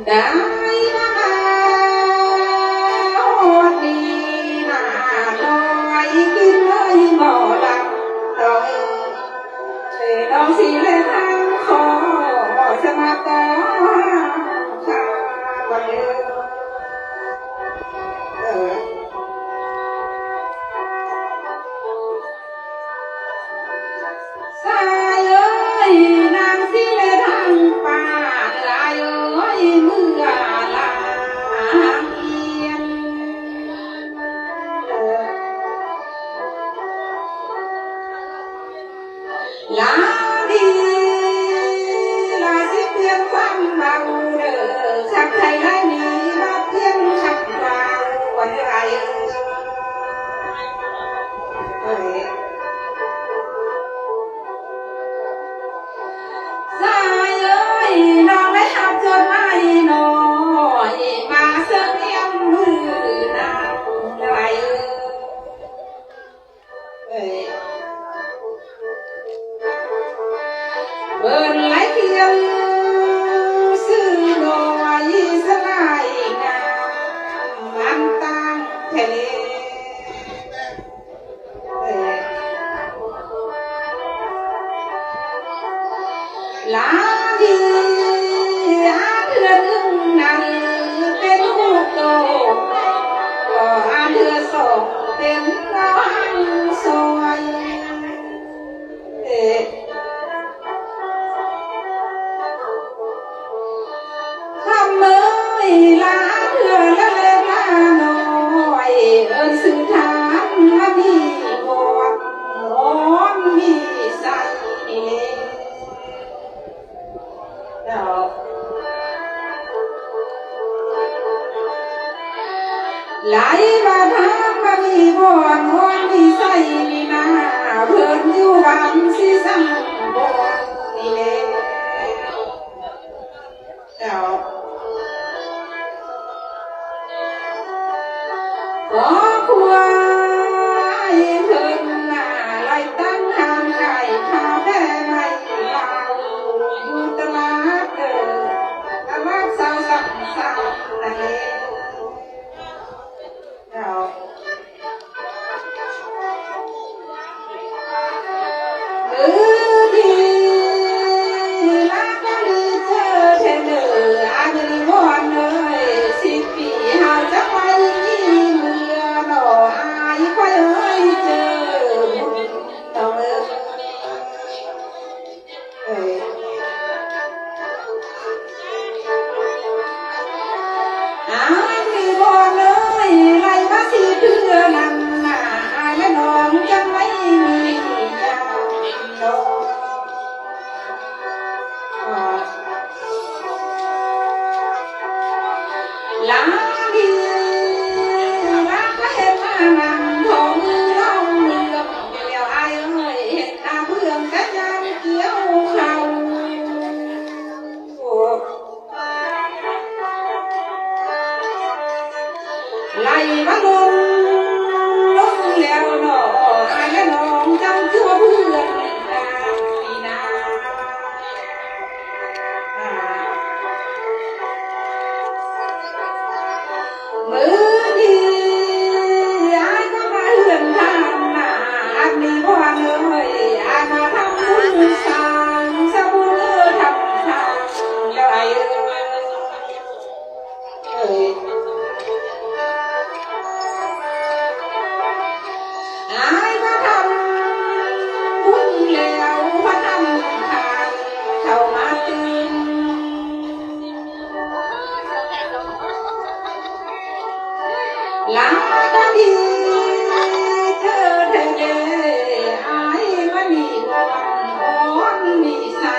ได้มาวันนี้น่าน้อยกินเลยบ่หลับน้องสิเล่นทางขอบ่สมัครต่อข้าวันเดิมสายเอ้ยนางสิเล่นทางป่าลายเอ้ยมือลาเอียนลาดีลาสิเพียงความเบาเด้อขับไทยไรนี้มาเพียงขับเบาวันไรสายเอ้ยน้องได้หับจดหมายน้อยมาเสื้อเลี้ยงมือนางไรเปิดไล่เที่ยวซื้อหน่อยสลายงามมันตั้งทะเลลาดีอาเดือนหนึ่งนั้นเป็นลูกโตก็อาเดือนสองเป็นน้องซอยคำเมื่อยลาเดือนละเล็กละน้อยเอิ้นสื่อถามว่ามีบ่น้องมีใส่ไหลมาทางมามีบ่อนวันมีใส่มีนาเพิ่นอยู่บ้านสิสั่งบ่อนนี่แหละขอควายเพิ่นน่ะไล่ตั้งหางไก่ข้าวแด่ไม่เบาอยู่ตลาดเด้อตลาดสาวสักสาวนั่นแหละมือดีลาก็ลือเธอเทเนออาจริวอนเลย10 ปีหาจะไปเมืองหน่ออายค่อยเอ้ยเจอต้องอายมีบ่เลยไรมาสิเพื่อนั่นน่ะอายและน้องจังไม่มีลาดีลาก็เห็นมานั่งของมือน้องเมืองแล้วอายเอ้ยเห็นหน้าเพื่อนกันยามเกี่ยวเขาไล่มาลงแล้วหนออายและน้องจังคือว่าเพื่อนปีนามือดีอายก็มาเลื่อนทางหน้าอันนี้พ่อเนยอายมาทำบุญสร้างสบุญทำทางแล้วไอ้อายมาทำบุญแล้วพระทำทานเข้ามาตื่นลาก็ดีเธอเธอเด้อายมันมีวันมีใส่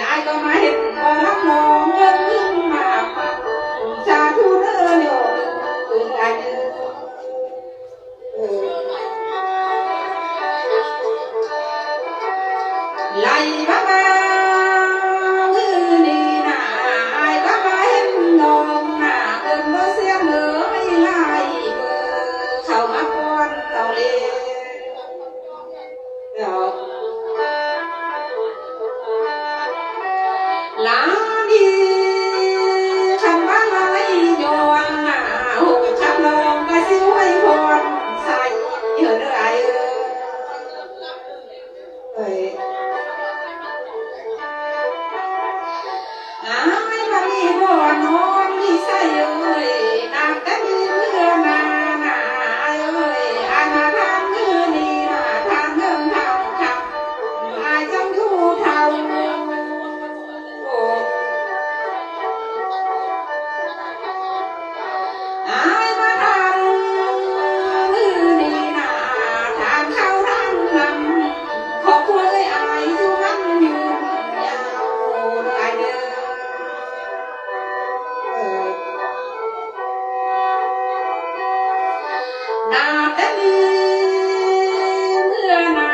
อายก็มาเห็นก็รับน้องเงินขึ้นมาชาทูเด้อโยมคืออายไล่มามือนี่น่ะอายก็มาเห็นน้องน่ะเอิ้นบ่เสียงเอ้ยไล่เข้ามาป้อนเต่าเลลาดี นอนมีใส่เอ้ยนักแต่มีเมื่อนาหนาเอ้ยอันมาทางมือนี่มาทางเงินทางคำอายจังอยู่เท่าโอ้อายมาทางมือนี่นาทางเข้าทางลำขอบคุณเลยอายอยู่มันยืนยาวได้เด้อ นาแต่มีเมื่อนา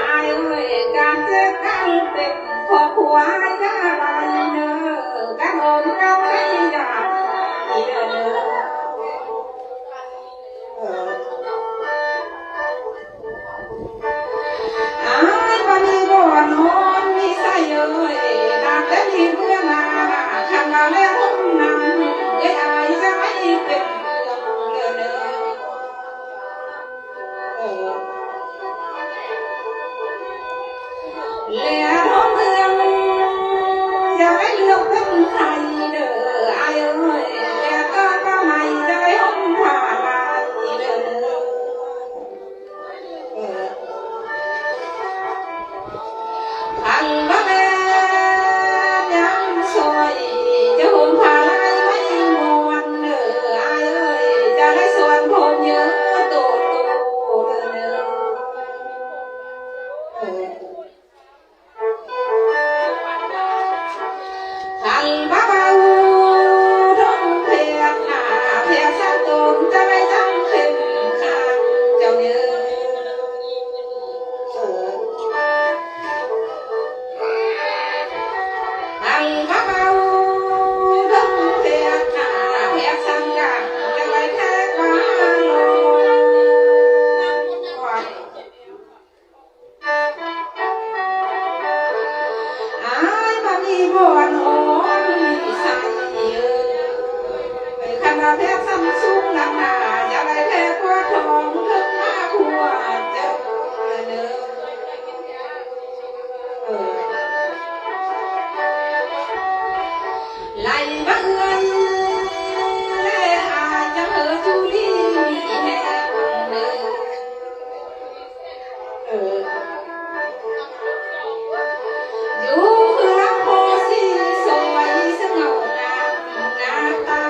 อายเอ้ยการเจ็บกันเป็นขอบหัวใจอะไรเนอกันโอนเราให้ยากอีเด้อายวันนี้บ่นอนมีใส่เอ้ยนาแต่มีเมื่อนาขันมาแล้วนำเอ้ยอายจะไม่เป็นเรื่องเด้อ เหลือท้องเมืองอย่าให้เลือกเป็นใครเด้ออายเอ้ยแล้วก็ป้าใหม่ได้ห้องผ่าลายเด้ออันบ่แม่นยังซอยจะห่มผ้าลายไม่มวนเด้ออายเอ้ยจะได้ส่วนผมเยอะโตเด้อ ขันบ้าเบาท้องเพียงหน้าเพียงสักตนจะไม่จำเข้มข้างเจ้าเนื้อขันบ้าเบาท้องเพียงหน้าเพียงสังกัดจะไม่แค่กว่าลอยอายมามีบ่อนโอนมีใส่ขันมาแพ้ซ้ำซุ้มหนักหนาอย่าไปแพ้กว่าทองเพิ่งมาขัวเจ้าเนื้อไหลบังเอิญและอาจจะเออจุลีมีแห่งเนื้อ อยู่คือรักโพสีสวยสง่างามงามตา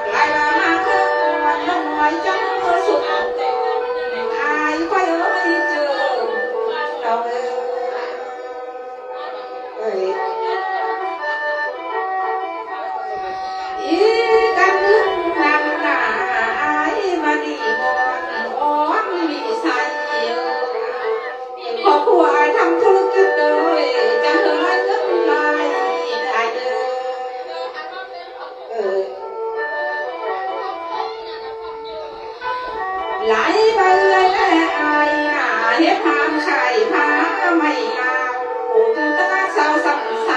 กลายมาเครื่องวันน้อยจังสุดอายค่อยเอ้ยเจอเราเอ้ยอีกันนึงนั่งหน้าอายมาดีมอนอ่อนมีใส่ครอบครัวอายทำธุรกิจเลยจังเธอไล่เงินลายได้เด้อเออไหลไปเลยแม่อายหน้าเฮ็ดทางไข่พาไม่ลาวจูตาสาวสำส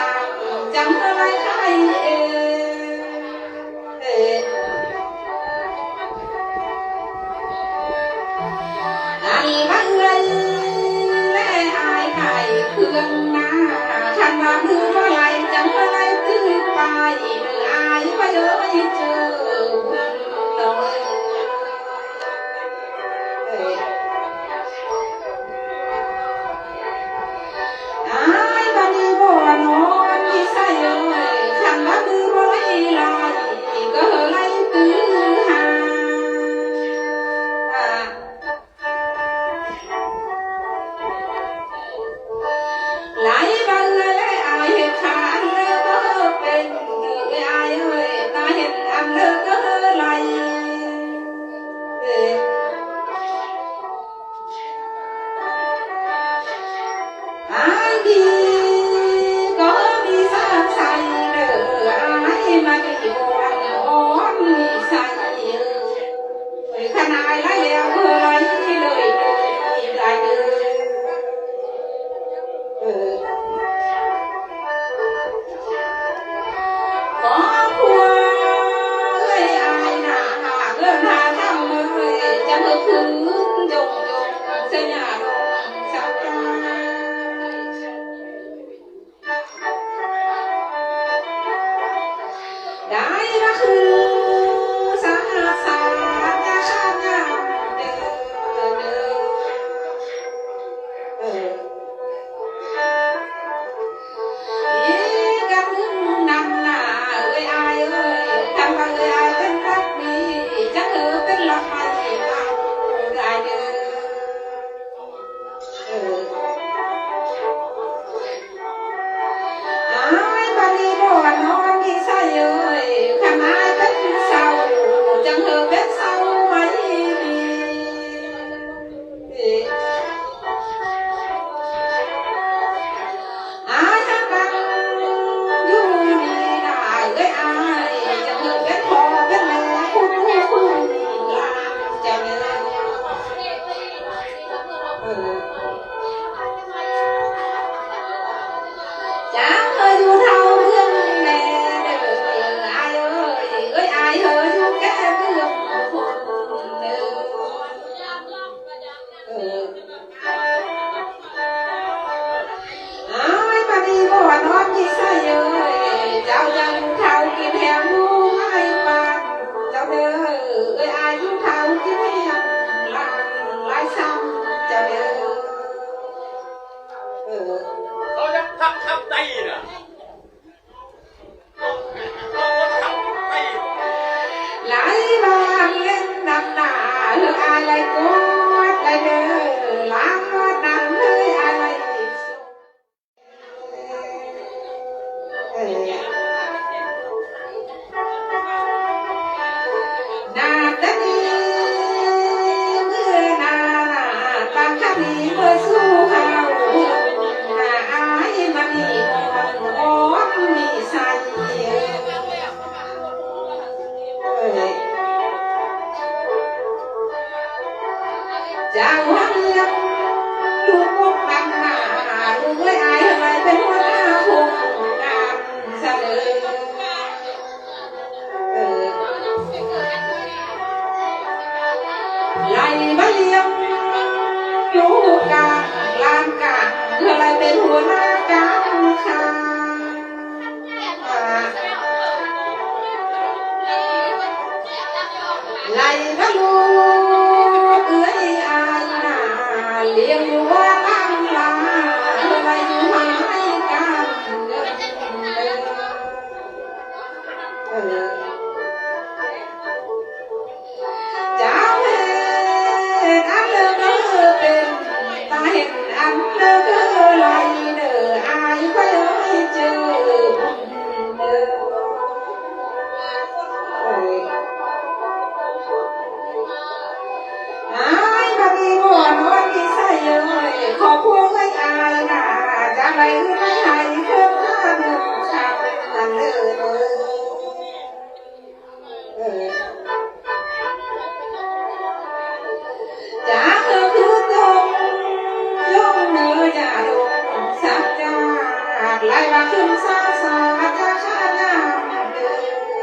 ก็คือสาสาญาชาญาเด้อเด้ออีกันนำหน้าเอ้ยอายเอ้ยทำมาเอ้ยอายเป็นรักดีจะเป็นรักไปเอาได้เด้ออายบาลีบ่นอนกี่ใส่เอ้ยข้างในเป็นเศร้าจังเป็นเศร้าไว้ดีอายทั้งกันอยู่นี่ได้เอ้ยอายจังเป็นพ่อเป็นแม่คุณหลานจะเด้อจ้าอยู่เท่าเพื่อนแม่เด้ออายเอ้ยอายอยู่แก่เรื่องคนเด้ออายปานีบ่นอนที่ใส่เอ้ยเจ้ายังเท่ากินแหงมูไม่ปานเจ้าเด้ออายอยู่เท่ากินแหงหลายซ้ำเจ้าเด้อเราจะทำใจนะไหลบางเล่นน้ำหนาเลืออะไรกอดได้เด้อล้างรอดน้ำเลยอะไรนาตานีเมื่อนาบางคดีเมื่อสู้เขานาอายมันมีอ่อนมีใสเจ้าหันหลังลูกพวกนำหน้าลูกเลยอายอะไรเป็นหัวหน้าพงงานเสลยไล่มาเลี้ยงลูกกาลานกาอะไรเป็นหัวหน้าการค้าไล่มาลูกเอ้ยอายนาเลี้ยงอยู่ว่าตั้งลาอะไรอยู่หายกันเจ้าเห็นอันเลิกเป็นตาเห็นอันเลิกไหลเด้ออายไปเจอเด้อายบาดีบ่นอนที่ใส่เอ้ยขอพวงให้อายน่ะจะไหลไม่ให้เพิ่มข้าหนึ่งคำอันเด้อจ้าคือตรงยงเนื้ออย่าลงสักจาไหลมาขึ้นซาซาจะข้าหน้าเด้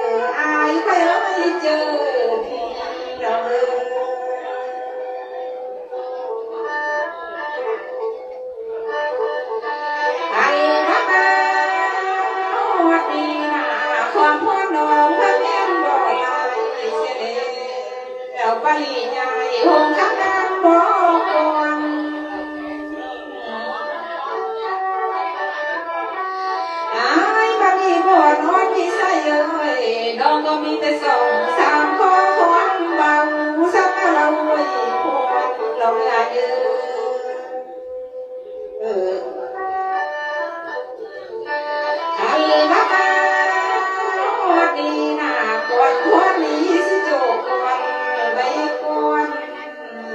ออายไปเจอที่เราไอ้รักนาวัดดีนาความพ่อน้องพระแม่บ่ลายเสียเด้เราปลีใหญ่หงข้างน้ำบ่กวางไอ้บางทีบ่นอนที่ใส่เอ้ยน้องก็มีแต่สองสามข้อคนเบาสักเราไว้พวกเราอย่าเยอะขันมาตาวัดดีนาก่อนพวกนี้สิโจก่อนใบก่อน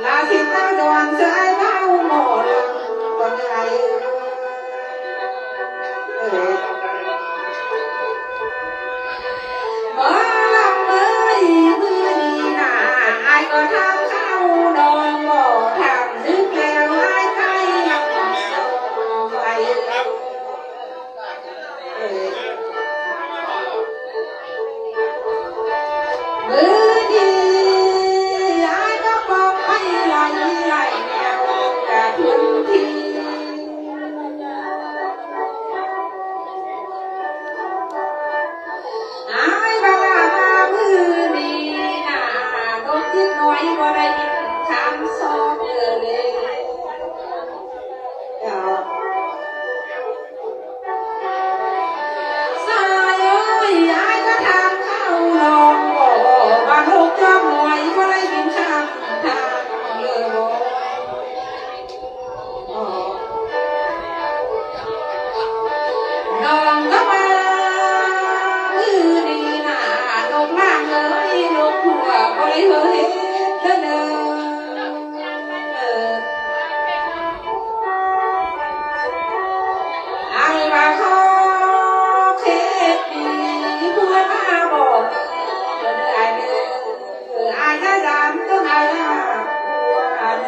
ลาสิตาดอนเสยเบาหมอลำก่อนไงหมอลำเมื่อ ก็เลยบินข้ามทางเลยบอกน้องก็มามือดีน่ะนกล่างเลยนกหัวก็เลยเฮ้ยเดินอันว่าขอเคสดีเพื่อนมาบอกอายได้ดำต้องอายละอาย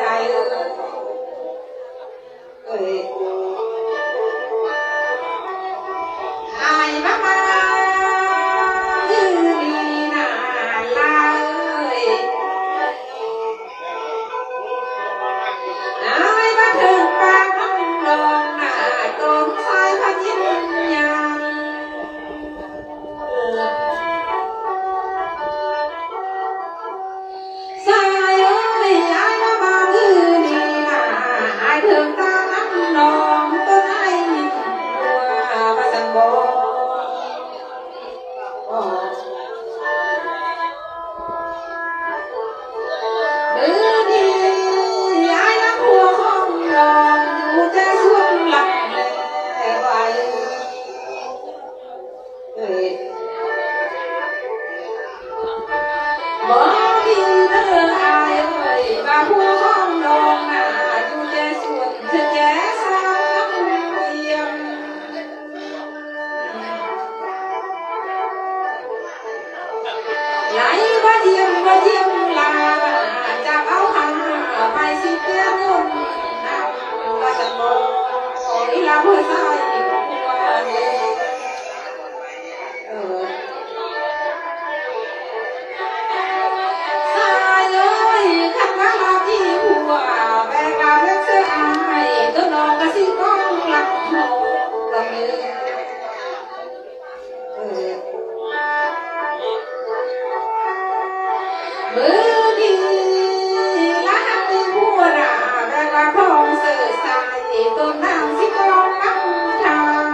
อายมาคือดีน่าลาอายมาถึงปากน้ำดองน่าตรงสายพันยินยังสายอายมาคือดีน่าอายถึงตาน้ำดองต้นไอ้ยินตัวมาสังบอกมือดีอายน้ำหัวของดองอยู่ใจส่วนหลังเลยไว้บ่ดีเด้ออายมาหัวของดองน่ะอยู่ใจส่วนเธอแก่สามเยี่ยมไหลว่าเยี่ยมลาจะเอาหันไปสิเพื่อนเงินนะว่าจะบอกอีลาเพื่อใส่หัวสายขันว่าเราที่หัวแบกเอาเล็กเสื้ออายก็นอนกระซิบก้องหลับโหตรงนี้มือดีล้างหัวหน้าแบกว่าพองเสือสายต้นน้ำสิกองน้ำทาง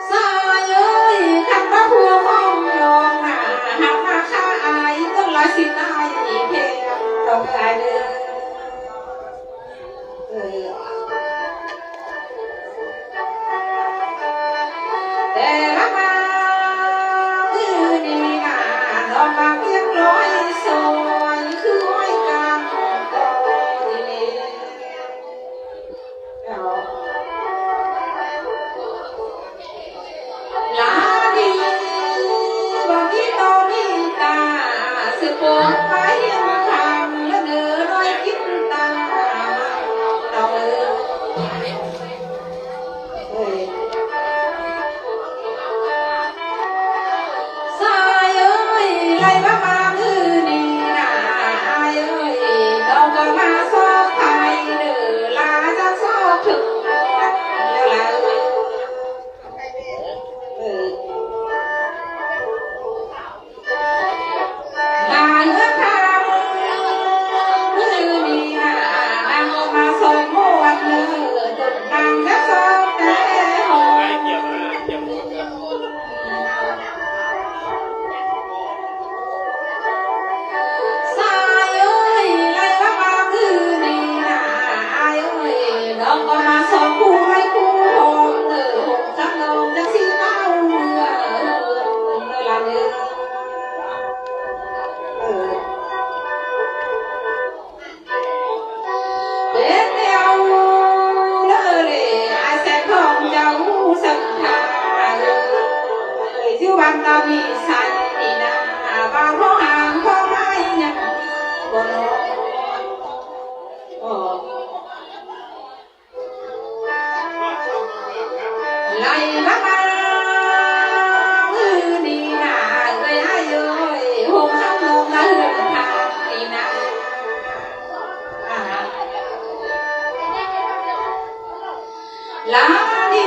สายขันว่าหัวพองยองหน้าหักมาฆ่าอายต้นลอยสินายเพลต้องอายเลยแต่ละมามือดีน่ะนอนมาเพียงร้อยซอยคือห้อยกลางตอดีลาดีบอกที่ตอนนี้ตาสืบปนไปมาทำและเนื้อน้อยกินตาเราสายไล่มามือนี่น่ะอายเราก็มาซอกไทยเด้อลาจะซอกถึงแล้วล่ะลาเนื้อทางมือนี่น่ะนางมาส่งมวนเนื้อจนนางจะซอกแต่หอมสายไล่มามือนี่น่ะอายน้องก็มาส่งคู่ให้คู่หอมเนื้อหงจักน้องจักสีเต้าเมื่อละเนื้อเป็นเดียวเลยไอ้แสงทองเจ้าสังขารชื่อวันตามีใส่นี่นะบางพ่อห่างพ่อไม่ยังบ่นไล่มามือนี่นะเคยให้หงข้างลงแล้วเดินทางนี่นะลาดี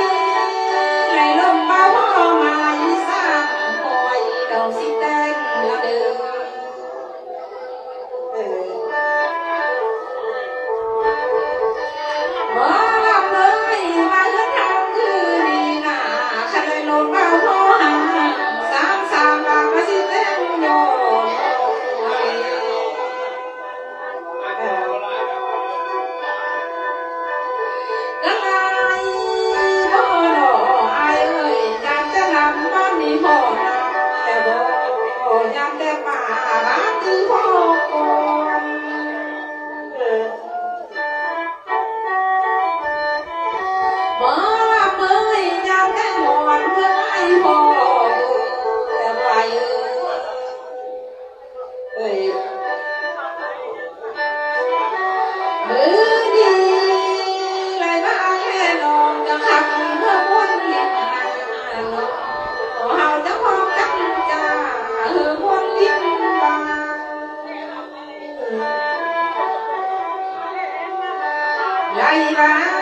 ไหลลมเบาพ่อมาอีสานคอยดอกสิแดงละเดินบ่หลับเลยมาเดินทางคืนนี้นะขันเลยลมเบาพ่อหา พ่อแต่ไปเอ้ยมือดีเลยมาแค่นอนจะขับเมื่อวันเลี้ยงขอเฮาจะพอกันจ้าวันเลี้ยงบางไล่บ้า